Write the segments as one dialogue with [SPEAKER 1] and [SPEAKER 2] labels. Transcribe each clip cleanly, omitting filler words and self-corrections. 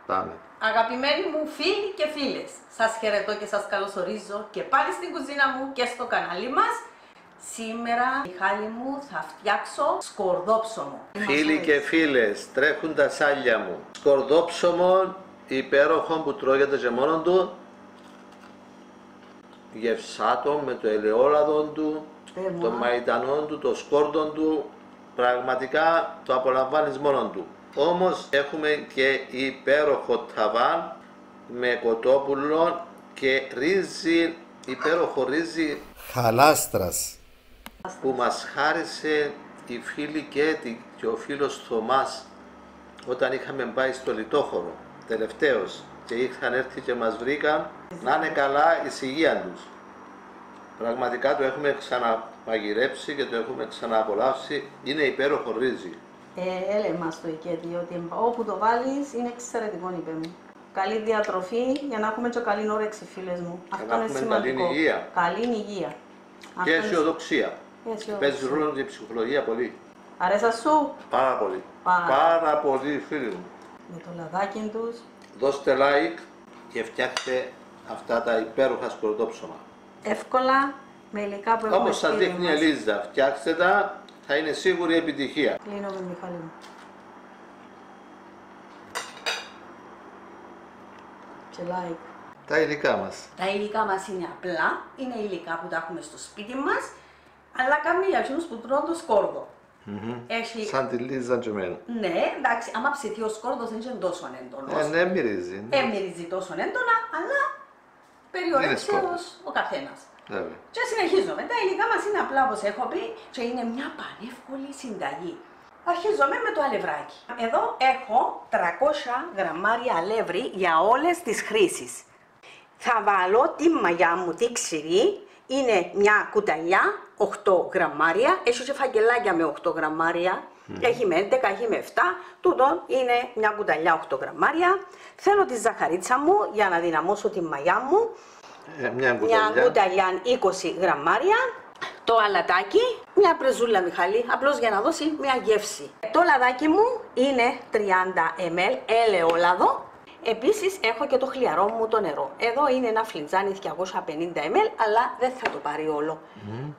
[SPEAKER 1] Πάμε.
[SPEAKER 2] Αγαπημένοι μου φίλοι και φίλες, σας χαιρετώ και σας καλωσορίζω και πάλι στην κουζίνα μου και στο κανάλι μας. Σήμερα, Μιχάλη μου, θα φτιάξω σκορδόψωμο.
[SPEAKER 1] Φίλοι και φίλες, τρέχουν τα σάλια μου. Σκορδόψωμο υπέροχο που τρώγεται και μόνον του. Γευσάτο με το ελαιόλαδο του, το μαϊτανό του, το σκόρδο του. Πραγματικά το απολαμβάνεις μόνον του. Όμως έχουμε και υπέροχο ταβάν με κοτόπουλο και ρύζι, υπέροχο ρύζι χαλάστρας που μας χάρισε η φίλη Κέτη και ο φίλος Θωμάς όταν είχαμε πάει στο Λιτόχωρο τελευταίος και είχαν έρθει και μας βρήκαν. Να είναι καλά η υγεία τους. Πραγματικά το έχουμε ξαναμαγειρέψει και το έχουμε ξανααπολαύσει. Είναι υπέροχο ρύζι.
[SPEAKER 2] Έλε μας το εκεί, διότι όπου το βάλεις είναι εξαιρετικό, είπε μου. Καλή διατροφή για να έχουμε και καλή όρεξη, φίλες μου. Αυτό είναι σημαντικό.
[SPEAKER 1] Καλή υγεία.
[SPEAKER 2] Καλή υγεία.
[SPEAKER 1] Και αισιοδοξία. Παίζει ρόλο και η ψυχολογία πολύ.
[SPEAKER 2] Αρέσα σου?
[SPEAKER 1] Πάρα πολύ. Πάρα πολύ, φίλοι μου.
[SPEAKER 2] Με το λαδάκι τους.
[SPEAKER 1] Δώστε like και φτιάχτε αυτά τα υπέροχα σκορδόψωμα.
[SPEAKER 2] Εύκολα, με υλικά που έχουμε.
[SPEAKER 1] Όπως σας δείχνει η Ελίζα, φτιάξτε τα, θα είναι σίγουρη επιτυχία.
[SPEAKER 2] Κλείνω με Μιχάλη μου. Και like.
[SPEAKER 1] Τα υλικά μας.
[SPEAKER 2] Τα υλικά μας είναι απλά, είναι υλικά που τα έχουμε στο σπίτι μας, αλλά κάνουμε για εκείνους που τρώνε το σκόρδο. Έχει...
[SPEAKER 1] Σαν τη Λίζα και εμένα.
[SPEAKER 2] Ναι, εντάξει, άμα ψηθεί ο σκόρδος δεν είναι τόσο έντονος.
[SPEAKER 1] Ναι, μυρίζει.
[SPEAKER 2] Μυρίζει τόσο έντονα, αλλά περιορίζει ο καθένας.
[SPEAKER 1] Βέβαια.
[SPEAKER 2] Και συνεχίζουμε. Τα υλικά μας είναι απλά όπως έχω πει και είναι μια πανεύκολη συνταγή. Αρχίζουμε με το αλευράκι. Εδώ έχω 300 γραμμάρια αλεύρι για όλες τις χρήσεις. Θα βάλω τη μαγιά μου τη ξηρή, είναι μια κουταλιά, 8 γραμμάρια, έχει και φαγγελάκια με 8 γραμμάρια, έχει με 11, έχει με 7, τούτο είναι μια κουταλιά 8 γραμμάρια. Θέλω τη ζαχαρίτσα μου για να δυναμώσω τη μαγιά μου, μια κουταλιά 20 γραμμάρια. Το αλατάκι, μια πρεζούλα, Μιχάλη, απλώς για να δώσει μια γεύση. Το λαδάκι μου είναι 30 ml ελαιόλαδο. Επίσης έχω και το χλιαρό μου το νερό. Εδώ είναι ένα φλιτζάνι 250 ml, αλλά δεν θα το πάρει όλο.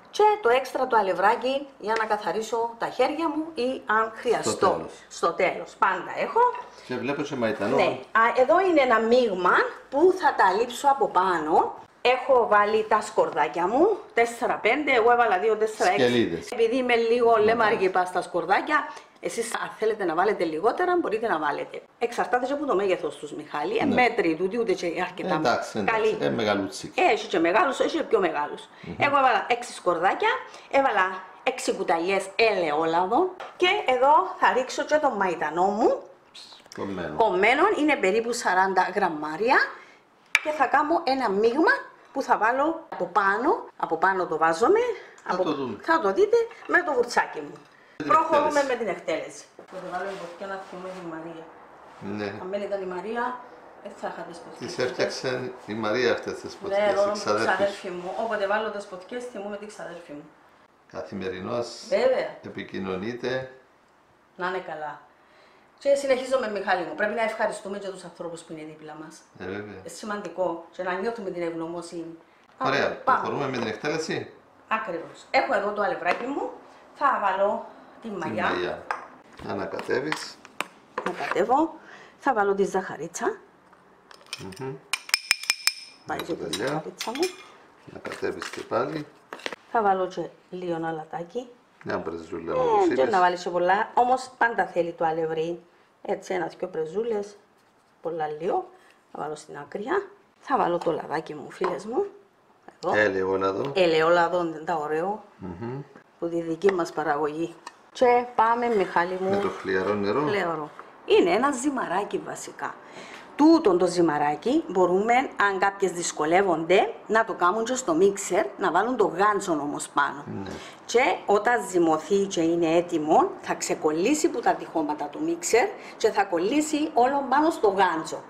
[SPEAKER 2] Και το έξτρα το αλευράκι για να καθαρίσω τα χέρια μου ή αν χρειαστώ. Στο τέλος. Πάντα έχω.
[SPEAKER 1] Και βλέπω σε μαϊτανό.
[SPEAKER 2] Ναι. Εδώ είναι ένα μείγμα που θα τα λείψω από πάνω. Έχω βάλει τα σκορδάκια μου, 4-5, εγώ έβαλα 2-4-6. Επειδή είμαι λίγο λεμαργίπα στα σκορδάκια, εσείς αν θέλετε να βάλετε λιγότερα μπορείτε να βάλετε. Εξαρτάται και από το μέγεθος τους, Μιχάλη. Μέτρη τούτη ούτε και αρκετά καλή.
[SPEAKER 1] Μεγαλούτσικη.
[SPEAKER 2] Έχει και μεγάλους, έχει και πιο μεγάλους. Εγώ έβαλα 6 σκορδάκια, έβαλα 6 κουταλιές ελαιόλαδο και εδώ θα ρίξω και το μαϊτανό μου. Κομμένο, είναι περίπου 40 γραμμάρια και θα κάνω ένα μείγμα που θα βάλω από πάνω το βάζομαι, θα το δείτε με το βουρτσάκι μου. Προχωρούμε με την εκτέλεση. Θα το βάλω υποτιά να θυμούμε τη Μαρία.
[SPEAKER 1] Ναι.
[SPEAKER 2] Αν δεν ήταν η Μαρία, δεν θα είχα τις ποτιές.
[SPEAKER 1] Τις έφτιαξε η Μαρία αυτές τις ποτιές,
[SPEAKER 2] ναι, εγώ με την ξαδέρφη μου. Όποτε βάλω τις ποτιές θυμούμε την ξαδέρφη μου.
[SPEAKER 1] Καθημερινώς επικοινωνείτε.
[SPEAKER 2] Να είναι καλά. Και συνεχίζουμε, Μιχάλη μου. Πρέπει να ευχαριστούμε και τους ανθρώπους που είναι δίπλα μας.
[SPEAKER 1] Βέβαια.
[SPEAKER 2] Σημαντικό και να νιώθουμε την ευγνωμοσύνη.
[SPEAKER 1] Ωραία. Προχωρούμε με την εκτέλεση.
[SPEAKER 2] Ακριβώς. Έχω εδώ το αλευράκι μου. Θα βάλω τη μαγιά.
[SPEAKER 1] Ανακατεύεις.
[SPEAKER 2] Ανακατεύω. Θα βάλω τη ζαχαρίτσα. Πάει και τη ζαχαρίτσα μου.
[SPEAKER 1] Ανακατεύεις και πάλι.
[SPEAKER 2] Θα βάλω και λίγο αλατάκι.
[SPEAKER 1] Μια πρεζούλα όπως είπες.
[SPEAKER 2] Δεν να βάλεις και πολλά, όμως πάντα θέλει το αλευρί. Έτσι, ένα-δυο πρεζούλες, πολλά λίγο. Θα βάλω στην άκρια. Θα βάλω το λαδάκι μου, φίλες μου. Εδώ.
[SPEAKER 1] Ελαιόλαδο.
[SPEAKER 2] Ελαιόλαδο, δεν τα ωραίο. Που τη δική μας παραγωγή. Και πάμε, Μιχάλη μου.
[SPEAKER 1] Με το χλιαρό νερό.
[SPEAKER 2] Χλιαρό. Είναι ένα ζυμαράκι βασικά. Τούτον το ζυμαράκι μπορούμε, αν κάποιες δυσκολεύονται, να το κάνουν και στο μίξερ, να βάλουν το γάντζον όμως πάνω. Και όταν ζυμωθεί και είναι έτοιμο, θα ξεκολλήσει που τα τυχώματα του μίξερ και θα κολλήσει όλο πάνω στο γάντζο.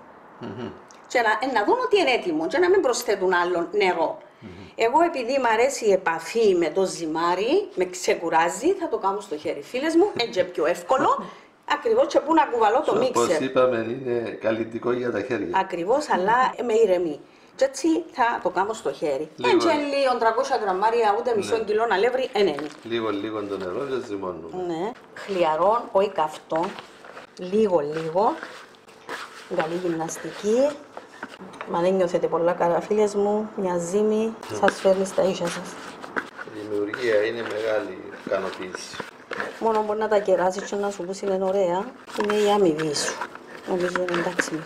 [SPEAKER 2] Και να δουν ότι είναι έτοιμο και να μην προσθέτουν άλλο νερό. Εγώ επειδή μου αρέσει η επαφή με το ζυμάρι, με ξεκουράζει, θα το κάνω στο χέρι. Φίλες μου, έτσι πιο εύκολο Ακριβώς, και πού να κουβαλώ το μίξερ.
[SPEAKER 1] Όπως είπαμε, είναι καλλιτικό για τα χέρια.
[SPEAKER 2] Ακριβώς, αλλά με ηρεμή. Και έτσι θα το κάνω στο χέρι. Έτσι λίγο 300 γραμμάρια, ούτε μισό κιλό αλεύρι, είναι.
[SPEAKER 1] Λίγο το νερό και ζυμώνουμε.
[SPEAKER 2] Ναι. Χλιαρό, όχι καυτό. Λίγο. Καλή γυμναστική. Μα δεν νιώθετε πολλά καλά, φίλες μου, μια ζύμη σας φέρνει στα ίσια σας.
[SPEAKER 1] Η δημιουργία είναι μεγάλη ικανοποίηση.
[SPEAKER 2] Μόνο μπορεί να τα κεράσεις και να σου πεις είναι ωραία, είναι η αμοιβή σου. Νομίζω είναι εντάξει με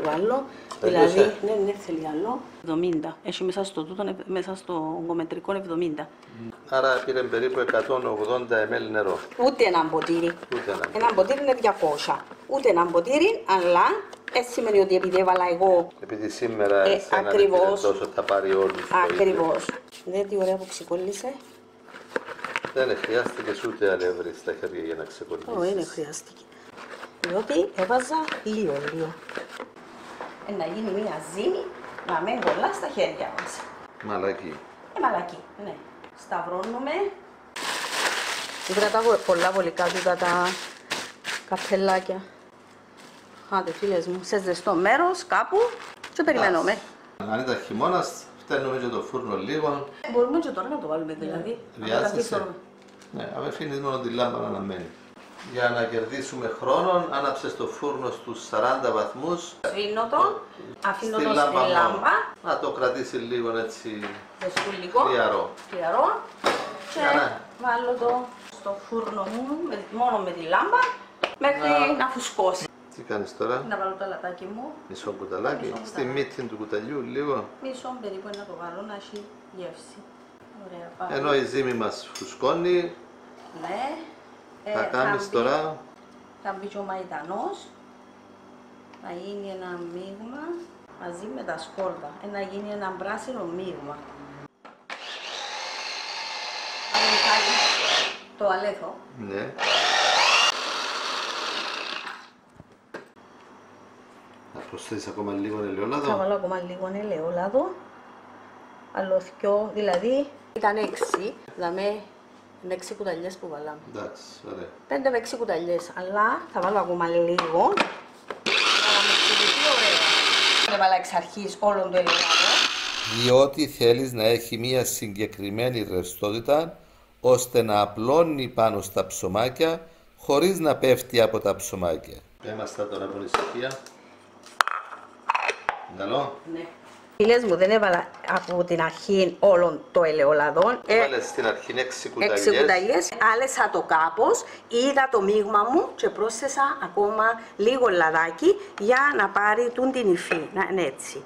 [SPEAKER 2] το άλλο. Δηλαδή, ναι, θέλει άλλο. 70. Έχει μέσα στο τούτο, μέσα στο ογκομετρικό 70.
[SPEAKER 1] Άρα πήρε περίπου 180 ml νερό.
[SPEAKER 2] Ούτε ένα ποτήρι. Ένα ποτήρι είναι 200. Ούτε ένα ποτήρι, αλλά έτσι σημαίνει ότι επειδή έβαλα εγώ.
[SPEAKER 1] Επειδή σήμερα εσένα δεν τόσο θα πάρει όλους.
[SPEAKER 2] Ακριβώς. Δείτε τι ωραία που ξεκολλήσε.
[SPEAKER 1] Δεν χρειάστηκε ούτε αλεύρι στα χέρια για να ξεκολλήσει.
[SPEAKER 2] Όχι, δεν χρειάστηκε. Διότι έβαζα λίγο. Να γίνει μια ζύμη να μην κολλά στα χέρια μας.
[SPEAKER 1] Μαλακή.
[SPEAKER 2] Μαλακή, ναι. Σταυρώνουμε. Κρατάω πολλά βολικά τούτα τα καπελάκια. Άντε φίλες μου, σε ζεστό μέρος κάπου και περιμένουμε.
[SPEAKER 1] Αν ήταν χειμώνας, φταίνουμε και το φούρνο λίγο.
[SPEAKER 2] Μπορούμε και τώρα να το βάλουμε δηλαδή.
[SPEAKER 1] Βιάζεσαι. Ναι, αν αφήνεις μόνο τη λάμπα να αναμένει. Για να κερδίσουμε χρόνο, άναψε το φούρνο στους 40 βαθμούς.
[SPEAKER 2] Σβήνω το, αφήνω το στη λάμπα.
[SPEAKER 1] Να το κρατήσει λίγο έτσι
[SPEAKER 2] χλιαρό. Και βάλω το στο φούρνο μου, μόνο με τη λάμπα, μέχρι να φουσκώσει.
[SPEAKER 1] Τι κάνεις τώρα?
[SPEAKER 2] Να βάλω το αλατάκι μου.
[SPEAKER 1] Μισό κουταλάκι. Στη μύτη του κουταλιού λίγο.
[SPEAKER 2] Μισό περίπου να το βάλω να έχει γεύση. Ωραία,
[SPEAKER 1] ενώ η ζύμη μας φουσκώνει.
[SPEAKER 2] Ναι.
[SPEAKER 1] Θα κάνεις τώρα.
[SPEAKER 2] Θα μπει και ο μαϊντανός. Να γίνει ένα μείγμα μαζί με τα σκόρδα. Να γίνει ένα πράσινο μείγμα. Το αλέθο.
[SPEAKER 1] Ναι. Θα προσθέσεις ακόμα λίγο ελαιόλαδο.
[SPEAKER 2] Θα βάλω ακόμα λίγο ελαιόλαδο. Αλωθιό, δηλαδή ήταν 6. Δηλαδή είναι 6 κουταλιές που βάλαμε.
[SPEAKER 1] Εντάξει, ωραία.
[SPEAKER 2] 5 με 6 κουταλιές, αλλά θα βάλω ακόμα λίγο. Για να με ξυπνήσει ωραία. Δεν βάλα εξ αρχής όλον το ελαιόλαδο.
[SPEAKER 1] Διότι θέλεις να έχει μία συγκεκριμένη ρευστότητα, ώστε να απλώνει πάνω στα ψωμάκια, χωρίς να πέφτει από τα ψωμάκια. Είμαστε τώρα από ησυχία. Καλό.
[SPEAKER 2] Ναι. Φίλες μου, δεν έβαλα από την αρχή όλων το ελαιόλαδο.
[SPEAKER 1] Έβαλες στην αρχή 6 κουταλιές.
[SPEAKER 2] 6 κουταλιές. Άλεσα το κάπως, είδα το μείγμα μου και πρόσθεσα ακόμα λίγο λαδάκι για να πάρει την υφή. Να είναι έτσι.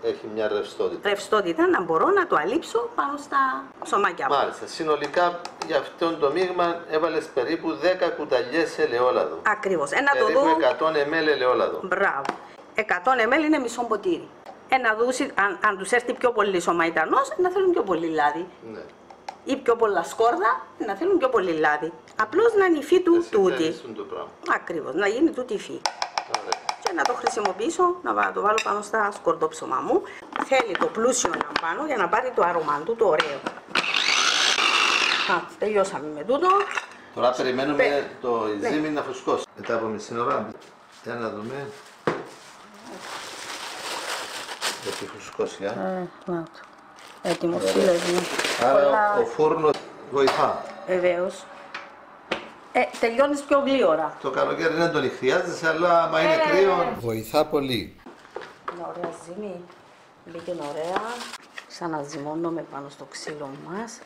[SPEAKER 1] Έχει μια ρευστότητα.
[SPEAKER 2] Ρευστότητα να μπορώ να το αλείψω πάνω στα ψωμάκια μου.
[SPEAKER 1] Μάλιστα. Συνολικά για αυτό το μείγμα έβαλες περίπου 10 κουταλιές ελαιόλαδο.
[SPEAKER 2] Ακριβώς.
[SPEAKER 1] Περίπου 100 ml ελαιόλαδο.
[SPEAKER 2] Μπράβο. 100 ml είναι μισό ποτήρι. Αν τους έρθει πιο πολύ ο μαϊντανός, να θέλουν πιο πολύ λάδι.
[SPEAKER 1] Ναι.
[SPEAKER 2] Ή πιο πολλά σκόρδα, να θέλουν πιο πολύ λάδι. Απλώς να είναι η υφή του τούτη. Ακριβώς, να γίνει τούτη η υφή. Και να το χρησιμοποιήσω, να το βάλω πάνω στα σκορδόψωμα μου. Θέλει το πλούσιο να πάνω για να πάρει το άρωμα του, το ωραίο. Τελειώσαμε με τούτο.
[SPEAKER 1] Τώρα περιμένουμε το ζύμη να φουσκώσει. Μετά από μισή ώρα, για να δούμε. Έχει φουσκώσει,
[SPEAKER 2] να το. Έτοιμος, φίλες μου.
[SPEAKER 1] Άρα ο φούρνος βοηθά.
[SPEAKER 2] Βεβαίως. Τελειώνεις πιο γλύωρα.
[SPEAKER 1] Το καλοκαίρι δεν τον χρειάζεσαι, αλλά άμα είναι κρύο βοηθά πολύ.
[SPEAKER 2] Είναι ωραία ζύμη. Μπήκε ωραία. Ξαναζυμώνουμε πάνω στο ξύλο μας.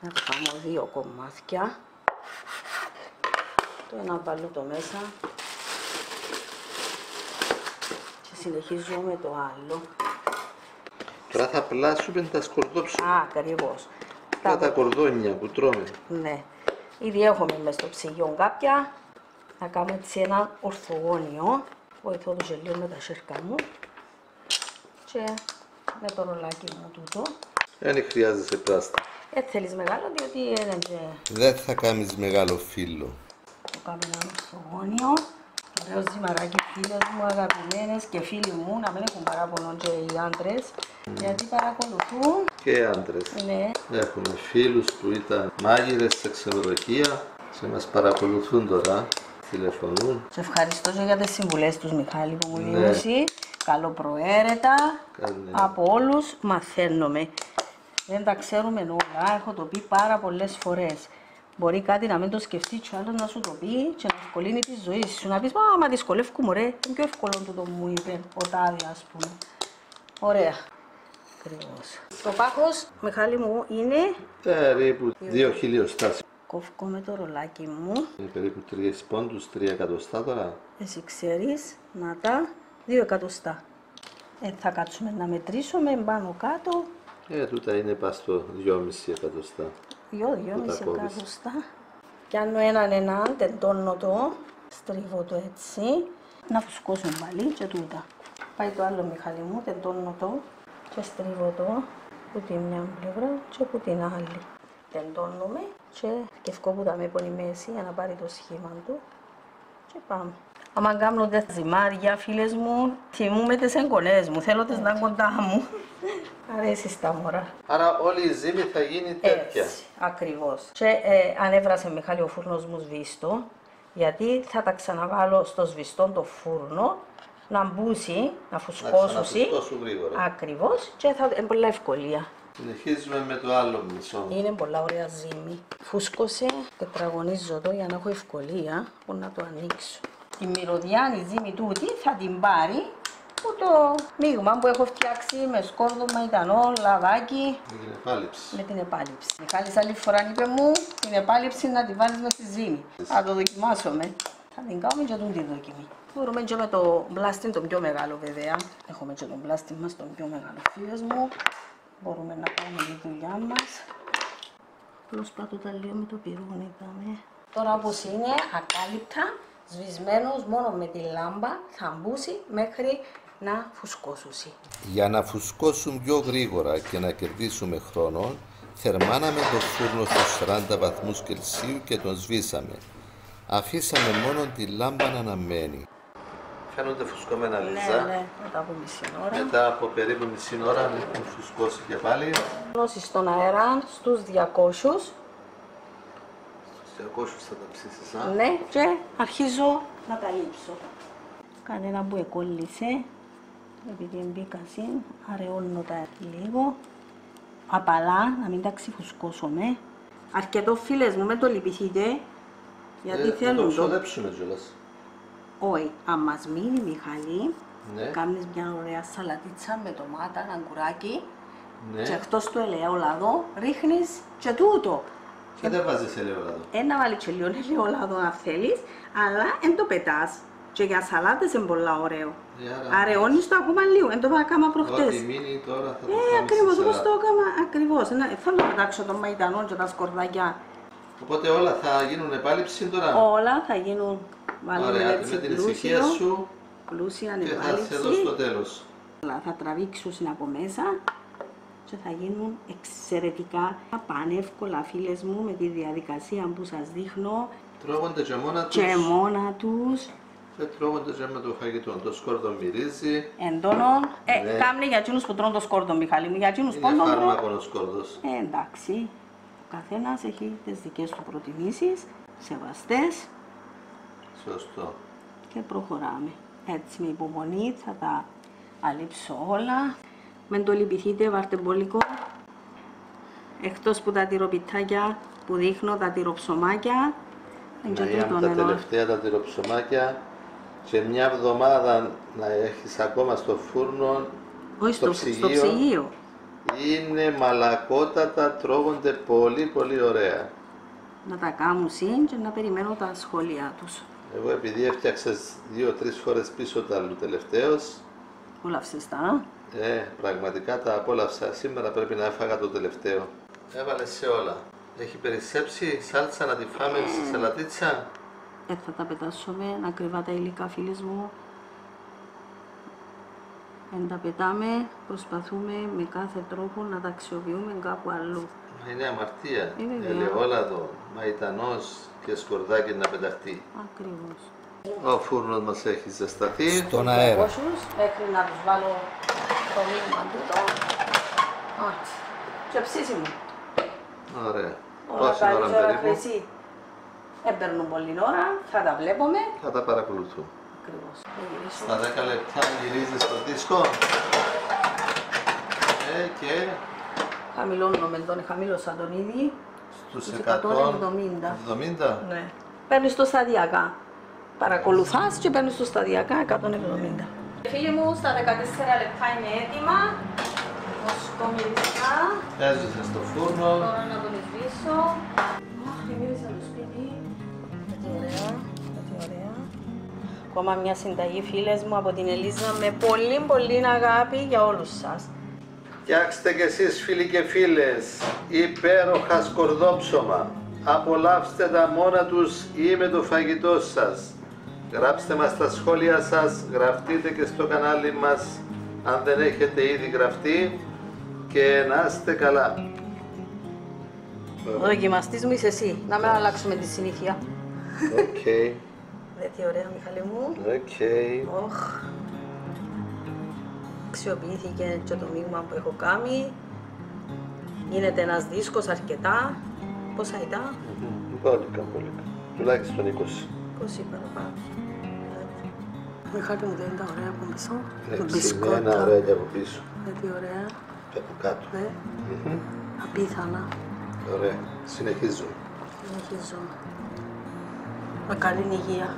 [SPEAKER 2] Να κάνω 2 κομμάτια. Το ένα μπαλούτο μέσα. Και συνεχίζω με το άλλο.
[SPEAKER 1] Τώρα θα πλάσουμε τα σκορδόψωμα.
[SPEAKER 2] Ακριβώς.
[SPEAKER 1] Τα κορδόνια που τρώμε.
[SPEAKER 2] Ναι. Ήδη έχουμε μες στο ψυγείο κάποια. Θα κάνω έτσι ένα ορθογώνιο. Βοηθώ το γελίο με τα σέρκα μου. Και με το ρολάκι μου τούτο.
[SPEAKER 1] Δεν χρειάζεσαι πράστα.
[SPEAKER 2] Θέλεις μεγάλο, διότι είναι και...
[SPEAKER 1] Δεν θα κάνεις μεγάλο φύλλο.
[SPEAKER 2] Το κάνω ένα ορθογώνιο. Ωραίο ζυμαράκι, φίλες μου, αγαπημένες και φίλοι μου, να μην έχουν παράπονο και οι άντρες, γιατί παρακολουθούν.
[SPEAKER 1] Και άντρες.
[SPEAKER 2] Ναι.
[SPEAKER 1] Έχουμε φίλους που ήταν μάγειρες σε ξενοδοχεία και μας παρακολουθούν τώρα. τηλεφωνούν.
[SPEAKER 2] Σε ευχαριστώ και για τις συμβουλές τους, Μιχάλη, που μου δίνει. Καλοπροαίρετα. Από όλους μαθαίνομαι. Δεν τα ξέρουμε όλα, έχω το πει πάρα πολλές φορές. Μπορεί κάτι να μην το σκεφτεί και ο άλλος να σου το πει και να ευκολύνει τη ζωή σου. Να πεις, μα δυσκολεύκου μου ρε, είναι πιο εύκολο του το μου είπε ο τάδε, ας πούμε. Ωραία. Ακριβώς. Το πάχος, Μιχάλη μου, είναι...
[SPEAKER 1] Περίπου 2 χιλιοστά.
[SPEAKER 2] Κόφκω με το ρολάκι μου.
[SPEAKER 1] Είναι περίπου 3 πόντους, 3 εκατοστά τώρα.
[SPEAKER 2] Εσύ ξέρεις, να τα 2 εκατοστά. Θα κάτσουμε να μετρήσουμε πάνω κάτω.
[SPEAKER 1] Τούτα είναι πας στο 2,5 εκατοστά.
[SPEAKER 2] 2,5 εκατοστά. Πιάνω έναν, τεντώνω το, στρίβω το έτσι. Να φουσκώσουν πάλι και τούτα. Πάει το άλλο, Μιχάλη μου, τεντώνω το και στρίβω το από τη μια πλευρά και από την άλλη. Τεντώνουμε και σκεφτώ που τα με πονεί μέση για να πάρει το σχήμα του και πάμε. Άμα κάνω τα ζυμάρια, φίλες μου, θυμούμαι τις εγγονές μου, θέλω τις να είναι κοντά μου. Αρέσει στα μωρά.
[SPEAKER 1] Άρα όλη η ζύμη θα γίνει τέτοια.
[SPEAKER 2] Έτσι, ακριβώς. Και ανέβρασε, Μιχάλη, ο φούρνος μου σβήστο, γιατί θα τα ξαναβάλω στο σβηστό το φούρνο, να μπούσει, να φουσκώσουσει. Ακριβώς, και θα είναι πολλά ευκολία.
[SPEAKER 1] Συνεχίζουμε με το άλλο μισό.
[SPEAKER 2] Είναι πολλά ωραία ζύμη. Φούσκωσε, τετραγωνίζω το για να έχω ευκολία που να το ανοίξω. Τη μυρωδιάνη ζύμη τούτη θα την πάρει από το μείγμα που έχω φτιάξει με σκόρδο, μαϊντανό, λαδάκι.
[SPEAKER 1] Με την επάλυψη.
[SPEAKER 2] Με την επάλυψη. Μιχάλης άλλη φορά είπε μου την επάλυψη να τη βάλεις μες στη ζύμη. Θα το δοκιμάσουμε. Θα την κάνουμε και τη δοκιμή. Μπορούμε και με το μπλάστιν τον πιο μεγάλο βέβαια. Έχουμε και τον μπλάστιν μας τον πιο μεγάλο, φίλες μου. Μπορούμε να κάνουμε τη δουλειά μας. Απλώς πάτω τα λίγο με το πυρούνι. Τώρα όπως είναι ακάλυπτα, σβησμένος μόνο με τη λάμπα, θα μπούσει μέχρι να φουσκώσουσει.
[SPEAKER 1] Για να φουσκώσουν πιο γρήγορα και να κερδίσουμε χρόνο, θερμάναμε το φούρνο στους 40 βαθμούς Κελσίου και τον σβήσαμε. Αφήσαμε μόνο τη λάμπα να αναμένει. Φαίνονται φουσκωμένα λιζά.
[SPEAKER 2] Ναι, μετά από μισή ώρα.
[SPEAKER 1] Μετά από περίπου μισή ώρα έχουν φουσκώσει και πάλι.
[SPEAKER 2] Νόση στον αέρα στους 200.
[SPEAKER 1] Στους 200 θα τα ψήσεις,
[SPEAKER 2] Ναι, και αρχίζω να τα λείψω. Κανένα που εκόλλησε, επειδή μπήκασαι, αραιώνω τα λίγο. Απαλά, να μην τα ξεφουσκώσουμε. Αρκετό, φίλες μου, με το λυπηθείτε, γιατί θέλουν
[SPEAKER 1] το... ξοδέψουμε κιόλας.
[SPEAKER 2] Όχι, αν μας μείνει, Μιχαλή,
[SPEAKER 1] ναι.
[SPEAKER 2] Κάνεις μια ωραία σαλατίτσα με ντομάτα, αγκουράκι,
[SPEAKER 1] ναι.
[SPEAKER 2] Και εκτός του ελαιόλαδο ρίχνεις και τούτο.
[SPEAKER 1] Και δεν βάζεις ελαιόλαδο.
[SPEAKER 2] Να βάλεις και λίγο ελαιόλαδο αν θέλεις, αλλά εν το πετάς. Και για σαλάτες είναι πολλά ωραίο. Αραιώνεις το ακόμα λίγο, εν το έκανα προχτές.
[SPEAKER 1] Ό,τι μείνει τώρα θα το κάνεις
[SPEAKER 2] ακριβώς, όπως το έκανα, ακριβώς. Θέλω να πετάξω το μαϊντανό και τα σκορδάκια.
[SPEAKER 1] Οπότε όλα θα γίνουν επάλυψη τώρα.
[SPEAKER 2] Όλα θα γίνουν.
[SPEAKER 1] Ωραία, με την ησυχία σου
[SPEAKER 2] πλούσια
[SPEAKER 1] και θα
[SPEAKER 2] επάλυψη.
[SPEAKER 1] σε εδώ στο τέλος.
[SPEAKER 2] Θα τραβήξουν από μέσα και θα γίνουν εξαιρετικά πανεύκολα, φίλες μου, με τη διαδικασία που σας δείχνω.
[SPEAKER 1] Τρώγονται και μόνα τους.
[SPEAKER 2] Και μόνα τους.
[SPEAKER 1] Και τρώγονται και με το φαγητό. Το σκόρδο μυρίζει.
[SPEAKER 2] Εντόνων.
[SPEAKER 1] Ναι.
[SPEAKER 2] Κάμνε για εκείνους που τρώνε το σκόρδο, Μιχάλη μου. Για εκείνους
[SPEAKER 1] είναι φάρμακο ο σκόρδος.
[SPEAKER 2] Εντάξει. Ο καθένας έχει τις δικές του προτιμήσεις, σεβαστές.
[SPEAKER 1] Σωστό.
[SPEAKER 2] Και προχωράμε. Έτσι με υπομονή θα τα αλείψω όλα. Μην το λυπηθείτε, βάρτε μπολικό. Εκτός που τα τυροπιτάκια που δείχνω, τα τυροψωμάκια.
[SPEAKER 1] Τα τελευταία τα τυροψωμάκια και μια εβδομάδα να έχεις ακόμα στο φούρνο.
[SPEAKER 2] Όχι, στο ψυγείο.
[SPEAKER 1] Είναι μαλακότατα, τρώγονται πολύ πολύ ωραία.
[SPEAKER 2] Να τα κάνουν συν και να περιμένω τα σχόλιά τους.
[SPEAKER 1] Εγώ επειδή έφτιαξες 2-3 φορές πίσω τα άλλου τελευταίως.
[SPEAKER 2] Απόλαυσες τα.
[SPEAKER 1] Πραγματικά τα απόλαυσα. Σήμερα πρέπει να έφαγα το τελευταίο. Έβαλες σε όλα. Έχει περισσέψει σάλτσα να τη φάμε στη σαλατίτσα.
[SPEAKER 2] Θα τα πετάσουμε ακριβά τα υλικά, φίλες μου. Εν τα πετάμε, προσπαθούμε με κάθε τρόπο να τα αξιοποιούμε κάπου αλλού.
[SPEAKER 1] Είναι αμαρτία. Ελαιόλαδο, μαϊτανός και σκορδάκι να πεταχτεί.
[SPEAKER 2] Ακριβώς.
[SPEAKER 1] Ο φούρνος μας έχει ζεσταθεί.
[SPEAKER 2] Στον αέρα. Μέχρι να τους βάλω το μείγμα τούτο. Και ψήσιμο.
[SPEAKER 1] Ωραία.
[SPEAKER 2] Όλα καλή ώρα χρυσή. δεν παίρνουν πολλή ώρα, θα τα βλέπουμε.
[SPEAKER 1] Θα τα παρακολουθούμε.
[SPEAKER 2] Ακριβώς.
[SPEAKER 1] Στα 10 λεπτά γυρίζεις το δίσκο. Και
[SPEAKER 2] Χαμηλώνουμε τον, χαμήλωσα τον ήδη.
[SPEAKER 1] στους
[SPEAKER 2] 170.
[SPEAKER 1] 170.
[SPEAKER 2] Ναι. Παίρνεις το σταδιακά. Παρακολουθάς και παίρνεις το σταδιακά 170. Φίλοι μου, στα 14 λεπτά είναι έτοιμα. Βοσκομυριστά.
[SPEAKER 1] Έζησε στο φούρνο.
[SPEAKER 2] Τώρα να τον σβήσω. Μύρισα το σπίτι. Τι ωραία, τι ωραία. Ακόμα μια συνταγή, φίλες μου, από την Ελίζα με πολύ αγάπη για όλους σας.
[SPEAKER 1] Φτιάξτε κι εσείς φίλοι και φίλες υπέροχα σκορδόψωμα. Απολαύστε τα μόνα τους ή με το φαγητό σας. Γράψτε μας στα σχόλια σας, γραφτείτε και στο κανάλι μας αν δεν έχετε ήδη γραφτεί και να είστε καλά.
[SPEAKER 2] Ο δοκιμαστής μου είσαι εσύ, να μην αλλάξουμε τη συνήθεια.
[SPEAKER 1] Οκ.
[SPEAKER 2] Δε τι ωραία, Μιχάλη μου.
[SPEAKER 1] Οκ.
[SPEAKER 2] Αξιοποιήθηκε και το μείγμα που έχω κάνει. Γίνεται ένας δίσκος αρκετά. Πόσα ήταν?
[SPEAKER 1] Πολύ. Τουλάχιστον 20.
[SPEAKER 2] 20 παραπάνω. Μιχάλη μου, δεν είναι τα ωραία από πίσω? Το
[SPEAKER 1] Ξημένα ωραία και από πίσω.
[SPEAKER 2] Τι ωραία.
[SPEAKER 1] Και από κάτω.
[SPEAKER 2] Απίθανα.
[SPEAKER 1] Ωραία. Συνεχίζουμε.
[SPEAKER 2] Με καλή υγεία.